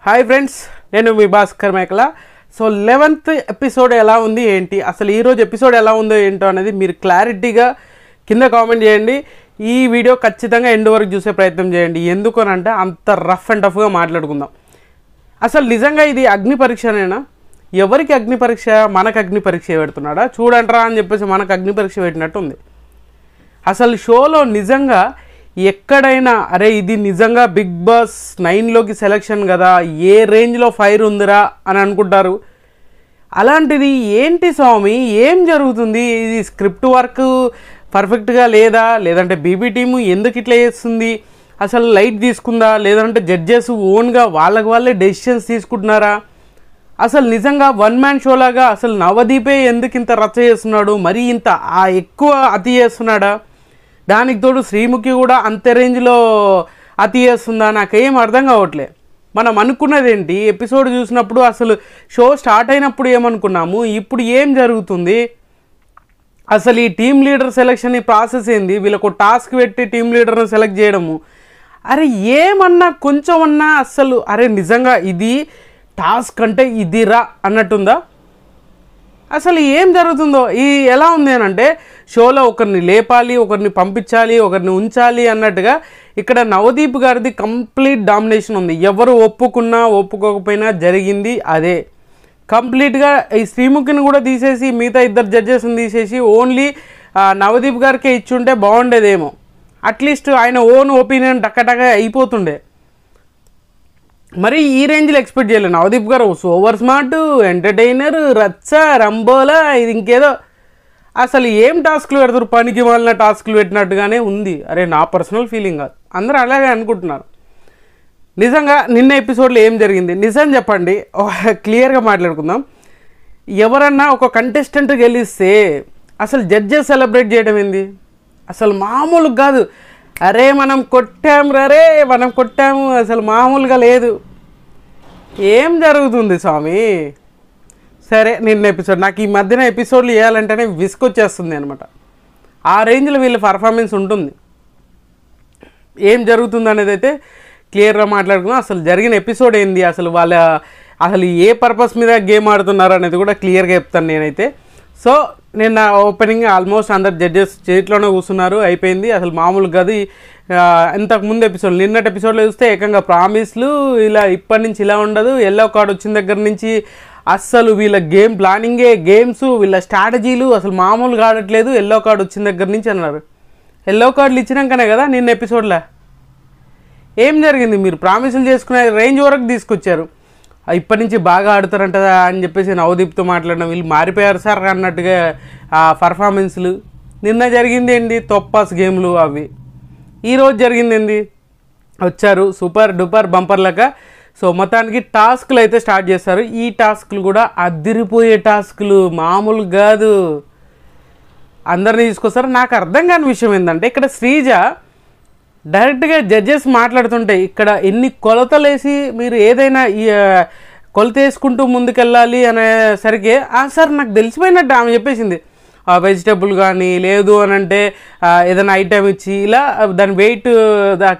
Hi friends, నేను మీ భాస్కర్ మేకల. So 11th episode ఎలా ఉంది ఏంటి, అసలు ఈరోజు ఎపిసోడ్ ఎలా ఉందో ఏంటో అనేది మీరు క్లారిటీగా కింద కామెంట్ చేయండి. ఈ వీడియో ఖచ్చితంగా ఎండ్ వరకు చూసే ప్రయత్నం చేయండి. ఎందుకనంటే అంత రఫ్ అండ్ టఫ్గా మాట్లాడుకుందాం. అసలు నిజంగా ఇది అగ్ని పరీక్షనేనా? ఎవరికి అగ్ని పరీక్ష? మనకు అగ్ని పరీక్ష పెడుతున్నాడా? చూడండిరా అని చెప్పేసి మనకు అగ్ని పరీక్ష పెట్టినట్టు ఉంది. అసలు షోలో నిజంగా ఎక్కడైనా అరే ఇది నిజంగా బిగ్ బాస్ 9లోకి సెలక్షన్ కదా, ఏ రేంజ్లో ఫైర్ ఉందిరా అని అనుకుంటారు. అలాంటిది ఏంటి స్వామి, ఏం జరుగుతుంది? ఇది స్క్రిప్ట్ వర్క్ పర్ఫెక్ట్గా లేదా, లేదంటే బీబీ టీము ఎందుకు ఇట్లా చేస్తుంది? అసలు లైట్ తీసుకుందా, లేదంటే జడ్జెస్ ఓన్గా వాళ్ళకి వాళ్ళే డెసిషన్స్ తీసుకుంటున్నారా? అసలు నిజంగా వన్ మ్యాన్ షో లాగా అసలు నవదీపే ఎందుకు ఇంత రచ్చ చేస్తున్నాడు, మరీ ఇంత ఎక్కువ అతి చేస్తున్నాడా? దానికి తోడు శ్రీముఖి కూడా అంతే రేంజ్లో అతి చేస్తుందా? నాకేం అర్థం కావట్లే. మనం అనుకున్నది ఏంటి ఎపిసోడ్ చూసినప్పుడు? అసలు షో స్టార్ట్ అయినప్పుడు ఏమనుకున్నాము, ఇప్పుడు ఏం జరుగుతుంది? అసలు ఈ టీమ్ లీడర్ సెలెక్షన్ ఈ ప్రాసెస్ ఏంది? వీళ్ళకు టాస్క్ పెట్టి టీమ్ లీడర్ని సెలెక్ట్ చేయడము, అరే ఏమన్నా కొంచెమన్నా అసలు అరే నిజంగా ఇది టాస్క్ అంటే ఇదిరా అన్నట్టుందా? అసలు ఏం జరుగుతుందో ఈ ఎలా ఉంది అని అంటే, షోలో ఒకరిని లేపాలి, ఒకరిని పంపించాలి, ఒకరిని ఉంచాలి అన్నట్టుగా ఇక్కడ నవదీప్ గారిది కంప్లీట్ డామినేషన్ ఉంది. ఎవరు ఒప్పుకున్నా ఒప్పుకోకపోయినా జరిగింది అదే. కంప్లీట్గా ఈ శ్రీముఖిని కూడా తీసేసి మిగతా ఇద్దరు జడ్జెస్ని తీసేసి ఓన్లీ నవదీప్ గారికే ఇచ్చుంటే బాగుండేదేమో. అట్లీస్ట్ ఆయన ఓన్ ఒపీనియన్ టక్కటక్క అయిపోతుండే. మరి ఈ రేంజ్లో ఎక్స్పెక్ట్ చేయలేదు. నవదీప్ గారు సూపర్ స్మార్ట్, ఎంటర్టైనర్, రచ్చ, రంబోలా, ఇది ఇంకేదో అసలు ఏం టాస్క్లు పెడతారు, పనికి మాలిన టాస్క్లు పెట్టినట్టుగానే ఉంది. అరే నా పర్సనల్ ఫీలింగ్ కాదు, అందరూ అలాగే అనుకుంటున్నారు. నిజంగా నిన్న ఎపిసోడ్లో ఏం జరిగింది నిజం చెప్పండి, క్లియర్గా మాట్లాడుకుందాం. ఎవరన్నా ఒక కంటెస్టెంట్ గెలిస్తే అసలు జడ్జెస్ సెలబ్రేట్ చేయడం ఏంది? అసలు మామూలు కాదు. అరే మనం కొట్టాము, రే మనం కొట్టాము, అసలు మామూలుగా లేదు. ఏం జరుగుతుంది స్వామి? సరే నిన్న ఎపిసోడ్ నాకు ఈ మధ్యన ఎపిసోడ్లు వేయాలంటేనే విసుకొచ్చేస్తుంది అనమాట. ఆ రేంజ్లో వీళ్ళ పర్ఫార్మెన్స్ ఉంటుంది. ఏం జరుగుతుంది అనేది అయితే క్లియర్గా మాట్లాడుకున్నాం. అసలు జరిగిన ఎపిసోడ్ ఏంది, అసలు ఏ పర్పస్ మీద గేమ్ ఆడుతున్నారు అనేది కూడా క్లియర్గా చెప్తాను నేనైతే. సో నిన్న ఓపెనింగ్ ఆల్మోస్ట్ అందరు జడ్జెస్ చేతిలోనే కూర్చున్నారు, అయిపోయింది. అసలు మామూలు కాదు. ఇంతకుముందు ఎపిసోడ్ నిన్నటి ఎపిసోడ్లో చూస్తే ఏకంగా ప్రామిస్లు ఇలా ఇప్పటి నుంచి ఇలా ఉండదు, ఎల్లో కార్డు వచ్చిన దగ్గర నుంచి అస్సలు వీళ్ళ గేమ్ ప్లానింగే, గేమ్స్, వీళ్ళ స్ట్రాటజీలు అసలు మామూలుగా ఆడట్లేదు ఎల్లో కార్డు వచ్చిన దగ్గర నుంచి అన్నారు. ఎల్లో కార్డులు ఇచ్చినాకనే కదా నిన్న ఎపిసోడ్లో ఏం జరిగింది? మీరు ప్రామిసులు చేసుకునే రేంజ్ వరకు తీసుకొచ్చారు. ఇప్పటి నుంచి బాగా ఆడుతారంట అని చెప్పేసి నవదీప్తో మాట్లాడడం, వీళ్ళు మారిపోయారు సార్ అన్నట్టుగా ఆ పర్ఫార్మెన్స్లు. నిన్న జరిగింది ఏంటి? తొప్పాస్ గేమ్లు అవి. ఈరోజు జరిగింది ఏంటి? వచ్చారు సూపర్ డూపర్ బంపర్లక. సో మొత్తానికి టాస్క్లు అయితే స్టార్ట్ చేస్తారు. ఈ టాస్క్లు కూడా అదిరిపోయే టాస్క్లు, మామూలు కాదు. అందరినీ తీసుకొస్తారు. నాకు అర్థం కాని విషయం ఏంటంటే, ఇక్కడ శ్రీజ డైరెక్ట్గా జడ్జెస్ మాట్లాడుతుంటే ఇక్కడ ఎన్ని కొలతలేసి మీరు ఏదైనా కొలత వేసుకుంటూ ముందుకెళ్ళాలి అనేసరికి సార్ నాకు తెలిసిపోయినట్టు ఆమె చెప్పేసింది. వెజిటబుల్ కానీ లేదు అని అంటే ఏదైనా ఐటెం ఇచ్చి ఇలా దాని వెయిట్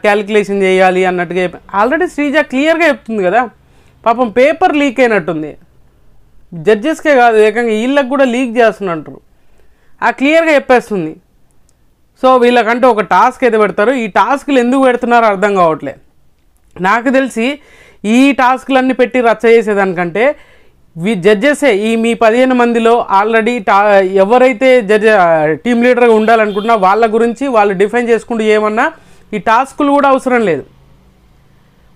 క్యాలిక్యులేషన్ చేయాలి అన్నట్టుగా ఆల్రెడీ శ్రీజ క్లియర్గా చెప్తుంది కదా. పాపం పేపర్ లీక్ అయినట్టుంది. జడ్జెస్కే కాదు, ఏకంగా వీళ్ళకి కూడా లీక్ చేస్తున్నట్టు క్లియర్గా చెప్పేస్తుంది. సో వీళ్ళకంటే ఒక టాస్క్ అయితే పెడతారు. ఈ టాస్క్లు ఎందుకు పెడుతున్నారో అర్థం కావట్లే. నాకు తెలిసి ఈ టాస్క్లన్నీ పెట్టి రచ్చ చేసేదానికంటే జడ్జెసే ఈ మీ 15 మందిలో ఆల్రెడీ ఎవరైతే టీమ్ లీడర్గా ఉండాలనుకుంటున్నా వాళ్ళ గురించి వాళ్ళు డిఫైన్ చేసుకుంటూ ఏమన్నా ఈ టాస్కులు కూడా అవసరం లేదు.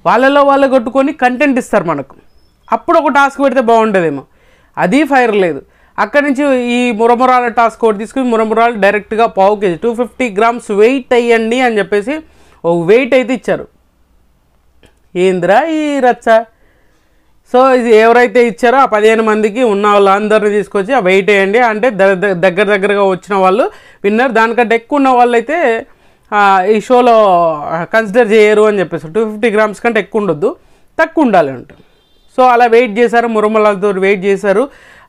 వాళ్ళలో వాళ్ళు కొట్టుకొని కంటెంట్ ఇస్తారు మనకు. అప్పుడు ఒక టాస్క్ పెడితే బాగుంటుందేమో. అది ఫైర్ లేదు. అక్కడి నుంచి ఈ మురమురాల టాస్క్ ఒకటి తీసుకుని మురమురాలు డైరెక్ట్గా 1/2 kg 250 grams వెయిట్ అయ్యండి అని చెప్పేసి ఒక వెయిట్ అయితే ఇచ్చారు. ఏందిరా ఈ రచ్చ? సో ఇది ఎవరైతే ఇచ్చారో ఆ 15 మందికి ఉన్న వాళ్ళందరినీ తీసుకొచ్చి ఆ వెయిట్ వేయండి అంటే దగ్గరగా వచ్చిన వాళ్ళు విన్నర్. దానికంటే ఎక్కువ ఉన్న వాళ్ళు అయితే ఈ షోలో కన్సిడర్ చేయరు అని చెప్పేసి 250 grams కంటే ఎక్కువ ఉండొద్దు, తక్కువ ఉండాలి అంట. సో అలా వెయిట్ చేశారు, మురమలతో వెయిట్ చేశారు.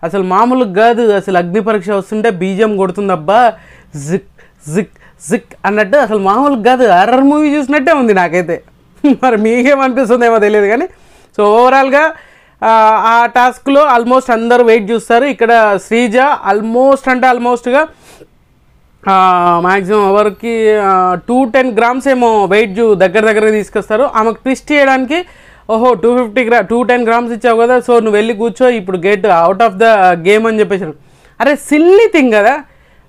అసలు మామూలు కాదు. అసలు అగ్ని పరీక్ష వస్తుంటే బీజం కొడుతుందబ్బా, జిక్ జిక్ జిక్ అన్నట్టు. అసలు మామూలు కాదు, హర్రర్ మూవీ చూసినట్టే ఉంది నాకైతే. మరి మీకేమనిపిస్తుందేమో తెలియదు కానీ సో ఓవరాల్గా ఆ టాస్క్లో ఆల్మోస్ట్ అందరూ వెయిట్ చూస్తారు. ఇక్కడ శ్రీజ ఆల్మోస్ట్గా మ్యాక్సిమం ఎవరికి 210 grams ఏమో వెయిట్ దగ్గరగా తీసుకొస్తారు. ఆమెకు ట్విస్ట్ చేయడానికి 210 grams ఇచ్చావు కదా, సో నువ్వు వెళ్ళి కూర్చో, ఇప్పుడు get out of the game అని చెప్పేసారు. అరే సిల్లీ థింగ్ కదా,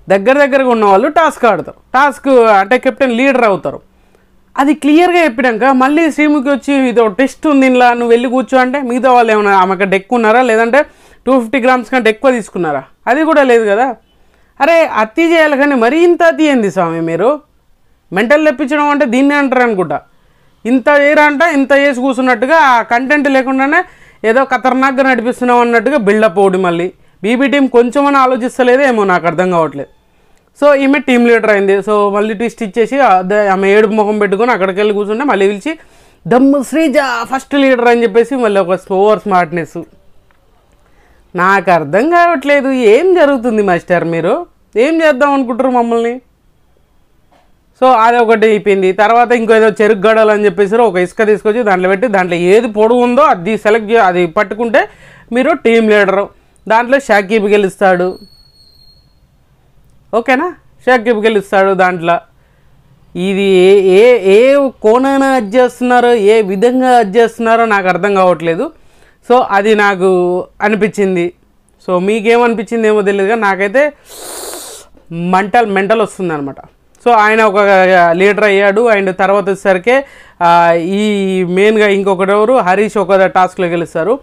దగ్గరగా ఉన్న వాళ్ళు టాస్క్ ఆడతారు, టాస్క్ అంటే కెప్టెన్ లీడర్ అవుతారు. అది క్లియర్గా చెప్పినాక మళ్ళీ శ్రీముఖి వచ్చి ఇదో టెస్ట్ ఉంది ఇలా నువ్వు వెళ్ళి కూర్చో అంటే మిగతా వాళ్ళు ఏమన్నా ఆమెకు డెక్ ఉన్నారా, లేదంటే 250 grams కంటే ఎక్కువ తీసుకున్నారా? అది కూడా లేదు కదా. అరే అతి చేయాలి కానీ మరీ ఇంత అతి ఏంది స్వామి, మీరు మెంటల్ తెప్పించడం అంటే దీన్నే అంటారు అనుకుంటా. ఇంత చేయరా అంటే ఇంత చేసి కూర్చున్నట్టుగా ఆ కంటెంట్ లేకుండానే ఏదో ఖతర్నాక్గా నడిపిస్తున్నాం అన్నట్టుగా బిల్డప్ ఓడి మళ్ళీ బీబీ టీం కొంచెమని ఆలోచిస్తలేదో ఏమో నాకు అర్థం కావట్లేదు. సో ఈమె టీమ్ లీడర్ అయింది. సో మళ్ళీ ట్విస్ట్ ఇచ్చేసి ఆమె ఏడుపు ముఖం పెట్టుకొని అక్కడికి వెళ్ళి కూర్చుంటే మళ్ళీ పిలిచి దమ్ము శ్రీజ ఫస్ట్ లీడర్ అని చెప్పేసి మళ్ళీ ఒక ఓవర్ స్మార్ట్నెస్. నాకు అర్థం కావట్లేదు ఏం జరుగుతుంది మాస్టర్, మీరు ఏం చేద్దాం అనుకుంటారు మమ్మల్ని? సో అది ఒకటి అయిపోయింది. తర్వాత ఇంకేదో చెరుకు గడలు అని చెప్పేసి ఒక ఇసుక తీసుకొచ్చి దాంట్లో పెట్టి దాంట్లో ఏది పొడుగు ఉందో అది అది పట్టుకుంటే మీరు టీం లీడరు. దాంట్లో షాకీబ్ గెలుస్తాడు, ఓకేనా? షాకీబ్ గెలుస్తాడు దాంట్లో. ఇది ఏ కోణాన అది చేస్తున్నారో, ఏ విధంగా అది చేస్తున్నారో నాకు అర్థం కావట్లేదు. సో అది నాకు అనిపించింది. సో మీకేమనిపించింది ఏమో తెలియదు కానీ నాకైతే మెంటల్ వస్తుంది అనమాట. సో ఆయన ఒక లీడర్ అయ్యాడు. అండ్ తర్వాత వచ్చేసరికి ఈ మెయిన్గా ఇంకొకటి ఎవరు హరీష్ ఒక టాస్క్లో గెలుస్తారు.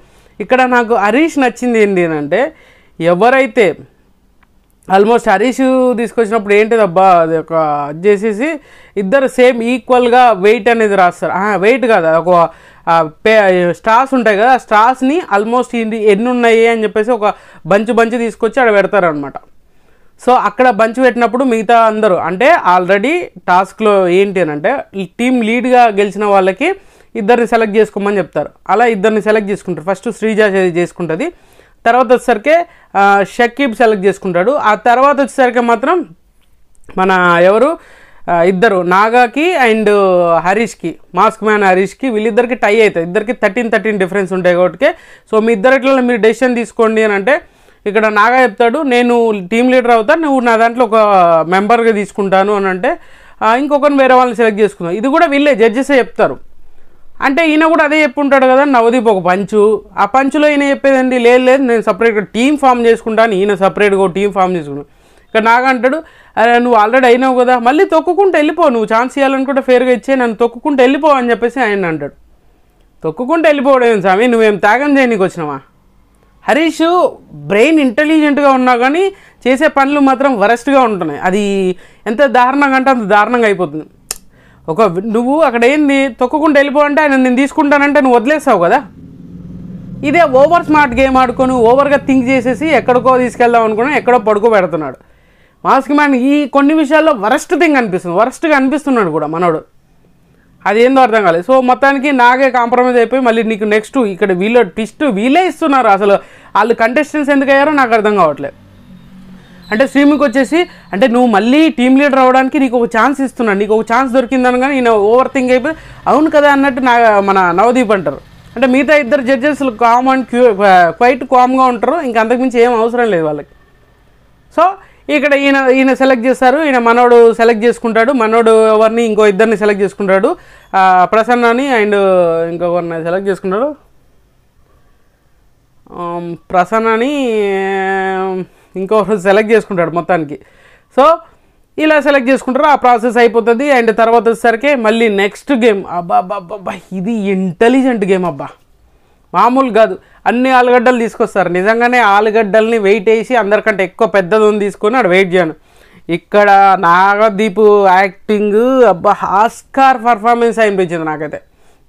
ఇక్కడ నాకు హరీష్ నచ్చింది ఏంటి అంటే, ఎవరైతే ఆల్మోస్ట్ హరీష్ తీసుకొచ్చినప్పుడు ఏంటిదబ్బా అది ఒక చేసేసి ఇద్దరు సేమ్ ఈక్వల్గా వెయిట్ అనేది రాస్తారు. వెయిట్ కాదు, ఒక స్టార్స్ ఉంటాయి కదా, ఆ స్టార్స్ని ఆల్మోస్ట్ ఎన్ని ఉన్నాయి అని చెప్పేసి ఒక బంచ్ తీసుకొచ్చి అక్కడ పెడతారనమాట. సో అక్కడ బంచ్ పెట్టినప్పుడు మిగతా అందరూ అంటే ఆల్రెడీ టాస్క్లో ఏంటి అని అంటే టీం లీడ్గా గెలిచిన వాళ్ళకి ఇద్దరిని సెలెక్ట్ చేసుకోమని చెప్తారు. అలా ఇద్దరిని సెలెక్ట్ చేసుకుంటారు. ఫస్ట్ శ్రీజ చేసుకుంటుంది, తర్వాత వచ్చేసరికి షకీబ్ సెలెక్ట్ చేసుకుంటాడు. ఆ తర్వాత వచ్చేసరికి మాత్రం మన ఎవరు ఇద్దరు నాగాకి అండ్ హరీష్కి, మాస్క్ మ్యాన్ హరీష్కి, వీళ్ళిద్దరికి టై అవుతుంది. ఇద్దరికి 13 డిఫరెన్స్ ఉంటాయి కాబట్టి. సో మీ ఇద్దరిట్లో మీరు డెసిషన్ తీసుకోండి అని అంటే ఇక్కడ నాగా చెప్తాడు నేను టీం లీడర్ అవుతాను, నువ్వు నా దాంట్లో ఒక మెంబర్గా తీసుకుంటాను అని అంటే ఇంకొకరిని వేరే వాళ్ళని సెలెక్ట్ చేసుకుందాం. ఇది కూడా వీళ్ళే జడ్జెసే చెప్తారు. అంటే ఈయన కూడా అదే చెప్పుంటాడు కదా, నవదీప్ ఒక పంచు, ఆ పంచులో ఈయన చెప్పేదండి లేదు నేను సపరేట్గా టీం ఫామ్ చేసుకుంటాను, ఈయన సపరేట్గా ఒక టీం ఫామ్ చేసుకున్నాను. ఇక్కడ నాగా అంటాడు అరే నువ్వు ఆల్రెడీ అయినావు కదా, మళ్ళీ తొక్కుకుంటూ వెళ్ళిపో, నువ్వు ఛాన్స్ ఇవ్వాలనుకుంటే ఫేర్గా ఇచ్చే, నన్ను తొక్కుకుంటూ వెళ్ళిపో అని చెప్పేసి ఆయన అంటాడు. తొక్కుకుంటూ వెళ్ళిపోవడం స్వామి, నువ్వేం త్యాగం చేయనీకి వచ్చినావా? హరీష్ బ్రెయిన్ ఇంటెలిజెంట్గా ఉన్నా కానీ చేసే పనులు మాత్రం వరస్ట్గా ఉంటున్నాయి. అది ఎంత దారుణంగా అంటే అంత దారుణంగా అయిపోతుంది. నువ్వు అక్కడ ఏంది తొక్కుకుంటూ వెళ్ళిపో అంటే ఆయన నేను తీసుకుంటానంటే నువ్వు వదిలేస్తావు కదా. ఇదే ఓవర్ స్మార్ట్ గేమ్ ఆడుకొని ఓవర్గా థింక్ చేసేసి ఎక్కడికో తీసుకెళ్దాం అనుకున్నా ఎక్కడో పడుకోబెడుతున్నాడు. మాస్క్ మ్యాన్ ఈ కొన్ని విషయాల్లో వరస్ట్గా అనిపిస్తున్నాడు కూడా మనోడు. అదేందో అర్థం కాలేదు. సో మొత్తానికి నాగే కాంప్రమైజ్ అయిపోయి మళ్ళీ నీకు నెక్స్ట్ ఇక్కడ వీళ్ళే ఇస్తున్నారు. అసలు వాళ్ళు కంటెస్టెంట్స్ ఎందుకు అయ్యారో నాకు అర్థం కావట్లేదు. అంటే స్ట్రీమింగ్కి వచ్చేసి అంటే నువ్వు మళ్ళీ టీం లీడర్ అవ్వడానికి నీకు ఒక ఛాన్స్ ఇస్తున్నాడు, నీకు ఒక ఛాన్స్ దొరికిందని కానీ ఈయన ఓవర్ థింక్ అయిపోయి అవును కదా అన్నట్టు మన నవదీప్ అంటారు. అంటే మిగతా ఇద్దరు జడ్జెస్ కామ్ అండ్ క్వైట్ కామ్గా ఉంటారు, ఇంకా అంతకుమించి ఏం అవసరం లేదు వాళ్ళకి. సో ఇక్కడ ఈయన సెలెక్ట్ చేస్తారు, ఈయన మనోడు సెలెక్ట్ చేసుకుంటాడు. మనోడు ఎవరిని ఇంకో ఇద్దరిని సెలెక్ట్ చేసుకుంటాడు, ప్రసన్నని అండ్ ఇంకొకరిని సెలెక్ట్ చేసుకుంటాడు. ప్రసన్నని ఇంకొకరు సెలెక్ట్ చేసుకుంటాడు మొత్తానికి. సో ఇలా సెలెక్ట్ చేసుకుంటారు, ఆ ప్రాసెస్ అయిపోతుంది. అండ్ తర్వాత వచ్చేసరికి మళ్ళీ నెక్స్ట్ గేమ్ అబ్బా ఇది ఇంటెలిజెంట్ గేమ్ అబ్బా, మామూలు కాదు. అన్ని ఆలుగడ్డలు తీసుకొస్తారు, నిజంగానే ఆలుగడ్డల్ని వెయిట్ వేసి అందరికంటే ఎక్కువ పెద్దది తీసుకొని అక్కడ వెయిట్ చేయను. ఇక్కడ నాగదీప్ యాక్టింగ్ అబ్బా ఆస్కార్ పర్ఫార్మెన్స్ అనిపించింది నాకైతే.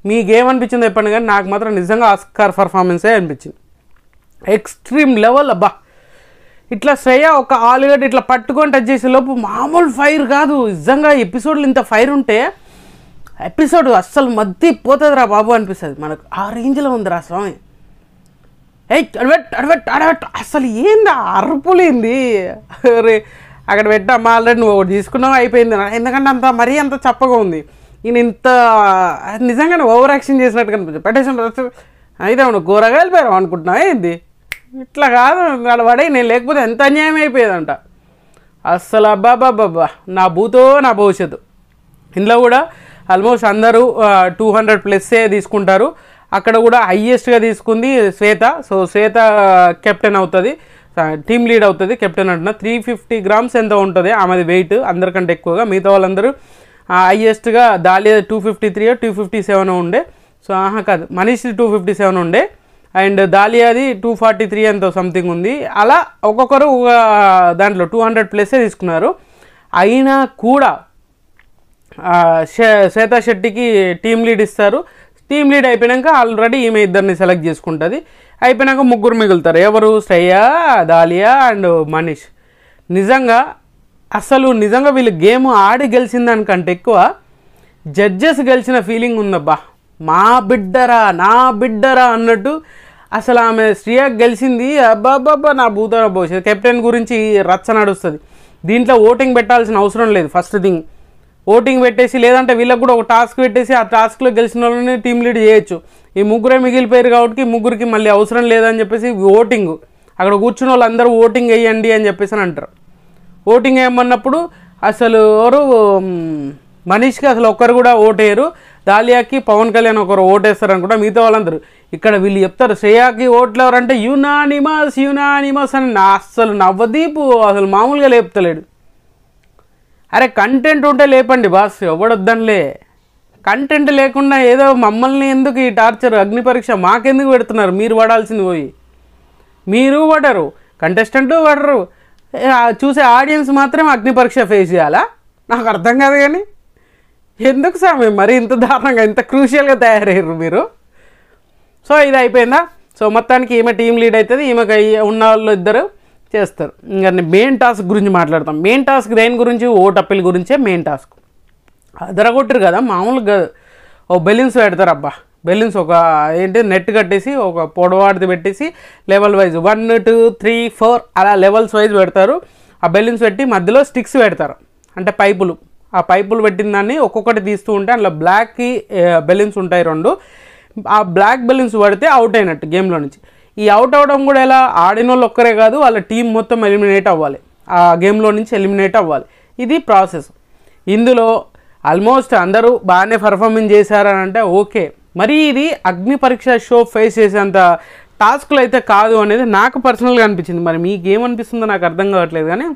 మీకేమనిపించింది చెప్పండి కానీ నాకు మాత్రం నిజంగా ఆస్కార్ పర్ఫార్మెన్సే అనిపించింది. ఎక్స్ట్రీమ్ లెవెల్ అబ్బా. ఇట్లా శ్రేయ ఒక ఆలుగడ్డ ఇట్లా పట్టుకొని టచ్ చేసే లోపు మామూలు ఫైర్ కాదు. నిజంగా ఎపిసోడ్లు ఇంత ఫైర్ ఉంటే ఎపిసోడ్ అస్సలు మధ్య పోతుందిరా బాబు అనిపిస్తుంది మనకు. ఆ రేంజ్లో ఉందిరా స్వామి. అడబెట్ అసలు ఏంది అరుపులేంది రే అక్కడ పెట్టామా ఆల్రెడీ నువ్వు ఒకటి తీసుకున్నావు అయిపోయింది. ఎందుకంటే మరీ అంత చప్పగా ఉంది. ఈయన ఇంత నిజంగానే ఓవర్ యాక్షన్ చేసినట్టు కనిపించింది. పెట్టేసి అయితే అవును కూరగాయలు పేరు అనుకుంటున్నావా ఏంది? ఇట్లా కాదు వాళ్ళ పడే, నేను లేకపోతే ఎంత అన్యాయం అయిపోయేదంట అస్సలు. అబ్బాబ్బాబ్బా, నా భూతో నా భవిష్యత్తు. ఇందులో కూడా ఆల్మోస్ట్ అందరూ 200+ తీసుకుంటారు. అక్కడ కూడా హయ్యెస్ట్గా తీసుకుంది శ్వేత. సో శ్వేత కెప్టెన్ అవుతుంది, టీమ్ లీడ్ అవుతుంది. కెప్టెన్ అంటున్నా 350 grams ఎంత ఉంటుంది ఆమెది వెయిట్, అందరికంటే ఎక్కువగా. మిగతా వాళ్ళందరూ హయ్యెస్ట్గా దాలియా 253 257 ఉండే. సో కాదు, మనీష్ 257 ఉండే, అండ్ దాలియాది 243 ఎంతో సంథింగ్ ఉంది. అలా ఒక్కొక్కరు దాంట్లో 200+ తీసుకున్నారు. అయినా కూడా శ్వేతా శెట్టికి టీమ్ లీడ్ ఇస్తారు. టీమ్ లీడ్ అయిపోయాక ఆల్రెడీ ఈమె ఇద్దరిని సెలెక్ట్ చేసుకుంటుంది. అయిపోయాక ముగ్గురు మిగులుతారు. ఎవరు? Shreya, dahlia and Manish. నిజంగా వీళ్ళు గేమ్ ఆడి గెలిచిన దానికంటే ఎక్కువ జడ్జెస్ గెలిచిన ఫీలింగ్ ఉందబ్బా. మా బిడ్డరా నా బిడ్డరా అన్నట్టు అసలు ఆమె శ్రేయ గెలిచింది. అబ్బాబ్బాబ్బా, నా భూతాల భవిష్యత్తు. కెప్టెన్ గురించి రచ్చ నడుస్తుంది. దీంట్లో ఓటింగ్ పెట్టాల్సిన అవసరం లేదు. ఫస్ట్ థింగ్ ఓటింగ్ పెట్టేసి, లేదంటే వీళ్ళకి కూడా ఒక టాస్క్ పెట్టేసి ఆ టాస్క్లో గెలిచిన వాళ్ళని టీమ్ లీడ్ చేయొచ్చు. ఈ ముగ్గురే మిగిలిపోయారు కాబట్టి ముగ్గురికి మళ్ళీ అవసరం లేదని చెప్పేసి ఓటింగ్, అక్కడ కూర్చున్న వాళ్ళందరూ ఓటింగ్ వేయండి అని చెప్పేసి అని అంటారు. ఓటింగ్ వేయమన్నప్పుడు అసలు ఎవరు మనీష్కి అసలు ఒక్కరు కూడా ఓటేయరు. దాలియాకి పవన్ కళ్యాణ్ ఒకరు ఓటేస్తారు అనుకుంటా. మిగతా వాళ్ళందరూ ఇక్కడ వీళ్ళు చెప్తారు శ్రేయాకి ఓట్లు ఎవరంటే యునానిమస్ అని. అసలు నవ్వదీపు అసలు మామూలుగా లేపుతలేడు. అరే కంటెంట్ ఉంటే లేపండి బాస్, ఎవడొద్దనిలే. కంటెంట్ లేకుండా ఏదో మమ్మల్ని ఎందుకు ఈ టార్చర్, అగ్ని పరీక్ష మాకెందుకు పెడుతున్నారు? మీరు పడాల్సింది పోయి మీరు పడరు, కంటెస్టెంట్ పడరు, చూసే ఆడియన్స్ మాత్రం అగ్ని పరీక్ష ఫేస్ చేయాలా? నాకు అర్థం కాదు. కానీ ఎందుకు సార్ మరి ఇంత దారుణంగా, ఇంత క్రూషియల్గా తయారయ్యారు మీరు? సో ఇది అయిపోయిందా? సో మొత్తానికి ఈమె టీం లీడ్ అవుతుంది. ఈమెకు ఉన్న వాళ్ళు ఇద్దరు చేస్తారు. ఇంకా మెయిన్ టాస్క్ గురించి మాట్లాడతాం. మెయిన్ టాస్క్ దేని గురించి? ఓట్ అప్పీల్ గురించే మెయిన్ టాస్క్. అదరగొట్టరు కదా మామూలుగా. ఓ బెలూన్స్ పెడతారు అబ్బా. బెలూన్స్ ఒక నెట్ కట్టేసి ఒక పొడవాడిది పెట్టేసి లెవెల్ వైజ్ 1 2 3 4 అలా లెవెల్స్ వైజ్ పెడతారు. ఆ బెలూన్స్ పెట్టి మధ్యలో స్టిక్స్ పెడతారు, అంటే పైపులు. ఆ పైపులు పెట్టిన దాన్ని ఒక్కొక్కటి తీస్తూ ఉంటే అందులో బ్లాక్కి బెలూన్స్ ఉంటాయి 2. ఆ బ్లాక్ బెలూన్స్ పడితే అవుట్ అయినట్టు గేమ్లో నుంచి. ఈ అవుట్ అవ్వడం కూడా ఎలా? ఆడిన వాళ్ళు ఒక్కరే కాదు, వాళ్ళ టీం మొత్తం ఎలిమినేట్ అవ్వాలి, ఆ గేమ్లో నుంచి ఎలిమినేట్ అవ్వాలి. ఇది ప్రాసెస్. ఇందులో ఆల్మోస్ట్ అందరూ బాగానే పర్ఫార్మెన్స్ చేశారని అంటే ఓకే. మరి ఇది అగ్ని పరీక్ష షో ఫేస్ చేసేంత టాస్క్లు అయితే కాదు అనేది నాకు పర్సనల్గా అనిపించింది. మరి మీకు ఏమనిపిస్తుందో నాకు అర్థం కావట్లేదు. కానీ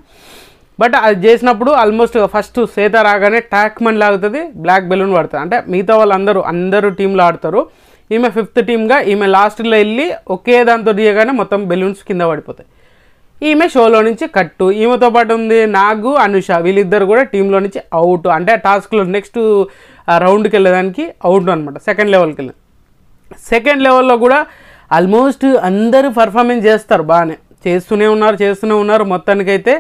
బట్ అది చేసినప్పుడు ఆల్మోస్ట్ ఫస్ట్ శ్వేత రాగానే ట్యాక్మన్ లాగుతుంది, బ్లాక్ బెలూన్ పడుతుంది. అంటే మిగతా వాళ్ళు అందరూ టీంలో ఆడతారు. ఈమె 5th టీమ్గా ఈమె లాస్ట్లో వెళ్ళి ఒకే దాంతో దిగగానే మొత్తం బెలూన్స్ కింద పడిపోతాయి. ఈమె షోలో నుంచి కట్టు. ఈమెతో పాటు ఉంది నాగు, అనుష. వీళ్ళిద్దరు కూడా టీంలో నుంచి అవుట్. అంటే టాస్క్లో నెక్స్ట్ రౌండ్కి వెళ్ళడానికి అవుట్ అనమాట. సెకండ్ లెవెల్కి వెళ్ళి సెకండ్ లెవెల్లో కూడా ఆల్మోస్ట్ అందరూ పర్ఫార్మెన్స్ చేస్తారు, బాగానే చేస్తూనే ఉన్నారు. మొత్తానికైతే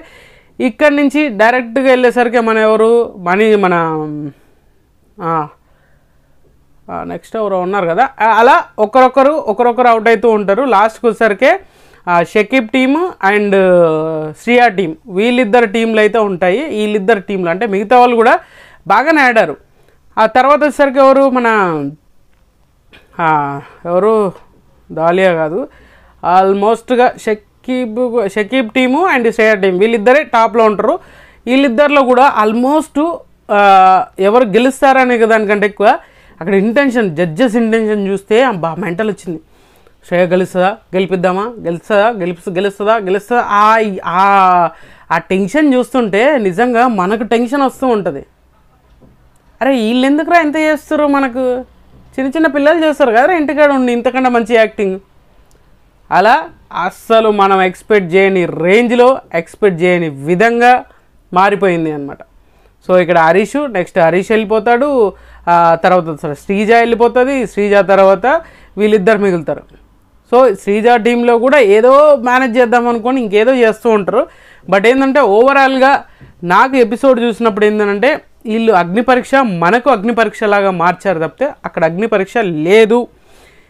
ఇక్కడి నుంచి డైరెక్ట్గా వెళ్ళేసరికి మన నెక్స్ట్ ఎవరో ఉన్నారు కదా, అలా ఒకరొకరు అవుట్ అవుతూ ఉంటారు. లాస్ట్కి వచ్చేసరికి Shakib team and Shriya team, వీళ్ళిద్దరు టీంలు అయితే ఉంటాయి. వీళ్ళిద్దరు టీంలు అంటే మిగతా వాళ్ళు కూడా బాగానే ఆడారు. ఆ తర్వాత వచ్చేసరికి ఎవరు దాలియా కాదు, ఆల్మోస్ట్గా Shakib team and Shreya team వీళ్ళిద్దరే టాప్లో ఉంటారు. వీళ్ళిద్దరిలో కూడా ఆల్మోస్ట్ ఎవరు గెలుస్తారనే దానికంటే ఎక్కువ అక్కడ ఇంటెన్షన్, జడ్జెస్ ఇంటెన్షన్ చూస్తే బాగా మెంటల్ వచ్చింది. శ్రేయ గెలుస్తుందా, గెలుస్తుందా ఆ టెన్షన్ చూస్తుంటే నిజంగా మనకు టెన్షన్ వస్తూ ఉంటుంది. అరే వీళ్ళు ఎందుకురా ఎంత చేస్తారు, మనకు చిన్న పిల్లలు చేస్తారు కదా ఇంటికాడ ఉండి ఇంతకన్నా మంచి యాక్టింగ్. అలా అస్సలు మనం ఎక్స్పెక్ట్ చేయని రేంజ్లో, ఎక్స్పెక్ట్ చేయని విధంగా మారిపోయింది అనమాట. సో ఇక్కడ నెక్స్ట్ హరీష్ వెళ్ళిపోతాడు. తర్వాత శ్రీజ వెళ్ళిపోతుంది. శ్రీజ తర్వాత వీళ్ళిద్దరు మిగులుతారు. సో శ్రీజ టీంలో కూడా ఏదో మేనేజ్ చేద్దాం అనుకొని ఇంకేదో చేస్తూ ఉంటారు. బట్ ఏంటంటే ఓవరాల్గా నాకు ఎపిసోడ్ చూసినప్పుడు ఏంటంటే వీళ్ళు అగ్ని పరీక్ష మనకు అగ్ని పరీక్ష లాగా మార్చారు తప్పితే అక్కడ అగ్ని పరీక్ష లేదు.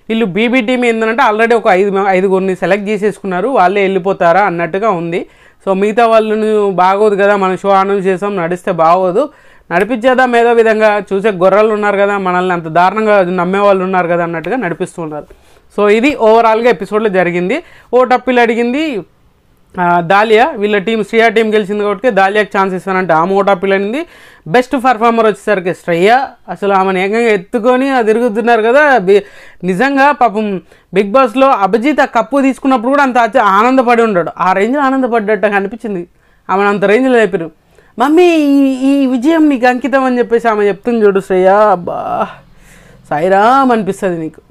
వీళ్ళు బీబీ టీం ఏంటంటే ఆల్రెడీ ఒక 5గురిని సెలెక్ట్ చేసేసుకున్నారు, వాళ్ళే వెళ్ళిపోతారా అన్నట్టుగా ఉంది. సో మిగతా వాళ్ళని బాగోదు కదా, మనం షో అనౌన్స్ చేసాం, నడిస్తే బాగోదు, నడిపించేద్దాం ఏదో విధంగా, చూసే గొర్రెలు ఉన్నారు కదా, మనల్ని అంత దారుణంగా నమ్మే వాళ్ళు ఉన్నారు కదా అన్నట్టుగా నడిపిస్తున్నారు. సో ఇది ఓవరాల్గా ఎపిసోడ్లో జరిగింది. ఓటప్పిల్ అడిగింది దాలియా, వీళ్ళ టీం శ్రేయ టీం గెలిచింది కాబట్టి దాలియాకి ఛాన్స్ ఇస్తానంటే ఆమె ఓటప్పిల్ అనింది. బెస్ట్ పర్ఫార్మర్ వచ్చేసరికి శ్రేయ. అసలు ఆమెను ఏకంగా ఎత్తుకొని తిరుగుతున్నారు కదా. నిజంగా పాపం బిగ్ బాస్లో అభిజిత్ ఆ కప్పు తీసుకున్నప్పుడు కూడా అంత ఆనందపడి ఉన్నాడు. ఆ రేంజ్లో ఆనందపడ్డట్టు అనిపించింది. ఆమెను అంత రేంజ్లో చెప్పారు. మమ్మీ ఈ విజయం నీకు అంకితం అని చెప్పేసి ఆమె చెప్తుంది చూడు శ్రేయ. అబ్బా సాయిరామ్ అనిపిస్తుంది నీకు.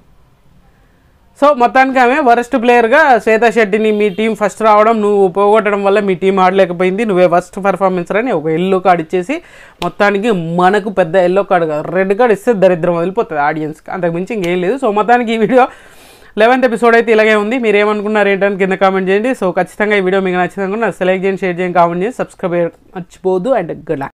సో మొత్తానికి ఆమె వరస్ట్ ప్లేయర్గా శ్వేతా శెట్టిని మీ టీం ఫస్ట్ రావడం, నువ్వు పోగొట్టడం వల్ల మీ టీం ఆడలేకపోయింది, నువ్వే ఫస్ట్ పర్ఫార్మెన్సర్ అని ఒక ఎల్లో కార్డ్ ఇచ్చేసి మొత్తానికి మనకు పెద్ద ఎల్లో కార్డు కాదు రెడ్ కార్డ్ ఇస్తే దరిద్రం వదిలిపోతుంది ఆడియన్స్కి, అంతకు మించి ఇంకేం లేదు. సో మొత్తానికి ఈ వీడియో 11th ఎపిసోడ్ అయితే ఇలాగే ఉంది. మీరు ఏమనుకున్నారు ఏంటని కింద కామెంట్ చేయండి. సో ఖచ్చితంగా ఈ వీడియో మీకు నచ్చినందుకు సెలెక్ట్ చేయండి, షేర్ చేయండి, కామెంట్ చేయండి, సబ్స్క్రైబ్ మర్చిపోవద్దు. And good luck.